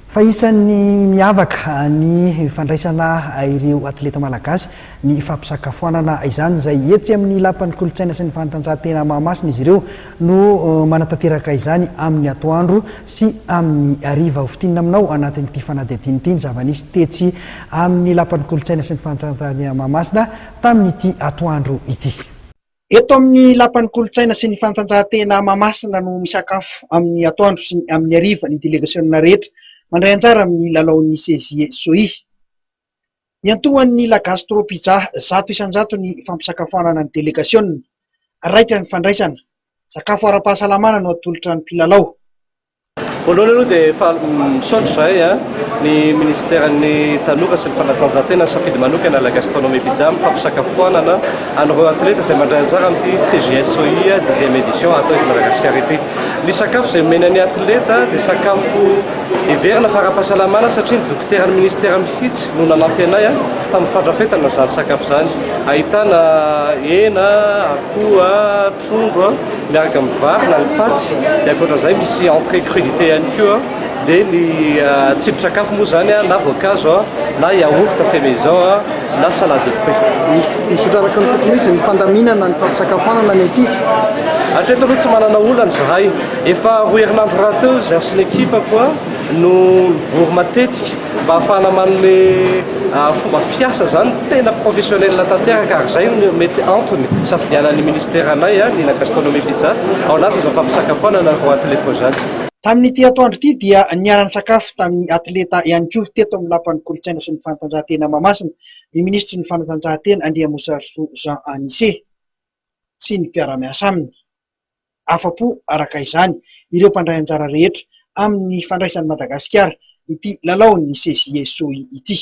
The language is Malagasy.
Fa isan'ny miavaka ny fandraisana ireo atleta malagasy ny fampisakafoanana izany izay etsy amin'ny lapan'ny kolontsaina sy ny fanatanjahantena Mahamasina izy ireo no manatanteraka izany amin'ny atoandro sy amin'ny hariva. Hofitinina aminao anatin'ity fanadihadiana ity ny zava-nisy tetsy amin'ny lapan'ny kolontsaina sy ny fanatanjahantena Mahamasina tamin'ity atoandro ity. Eto amin'ny lapan'ny kolontsaina sy ny fanatanjahantena Mahamasina no misakafo amin'ny atoandro sy amin'ny hariva ny delegasionina rehetra mandray anjara amin'ny lalaon'ny CJE SOI. Iantohan'ny La Gastro Pizza 100 isanjato ny fampisakafoanana ny delegasionina. Raitra ny fandraisana. Sakafo ara-pahasalamana no atolotra ny mpilalao. Voalohany aloha dia misaotra zahay ny ministeran'ny tanora sy ny fanatanjahantena safidy manokana La Gastronomie Pizza fampisakafoanana an'ireo atleta izay mandray anjara amin'ity CJE SOI 10e édition atao eto Madagasikara ity. Ny sakafo izay menan'ny atleta dia sakafo heverina fa ara-pahasalamana satria ny dokotera ny ministera mihitsy no nanampy anay tamin'ny fandrafetana izany sakafo izany. Ahitana hena, akoho, trondro miaraka amin'ny vary na ny paty, dia ankoatran'izay misy entrée crudité ihany koa, dia ny tsindrin-tsakafo moa izany na voankazo na yaourt fait maison na salade de fruits. Misotro araka ny tokony izy ny fandaminana ny fampisakafoanana ny ankizy. Hatreto aloha tsy manana olana zahay, efa roa herinandro raha teo zaho sy ny ekipa no mivory matetika mba ahafahana manome fomba fiasa zany tena professionnel tanteraka ary zay mety antony safidianan'ny ministeranay ny La Gastronomie Pizza ao anatin'izao fampisakafoanana ro atleta zany. Tamin'ity atoandro ity dia niarany sakafo tamin'ny atleta ihany koa teto amin'ny lapan'ny kolontsaina sy ny fanatanjahantena Mahamasina ny ministry ny fanatanjahantena Andriamosarotro Jean Anissé sy ny mpiara-miasa aminy. Afa-po araka izany ireo mpandray anjara rehetra amin'ny fandraisan'ny Madagasikara ity lalaon'ny CJE SOI ity.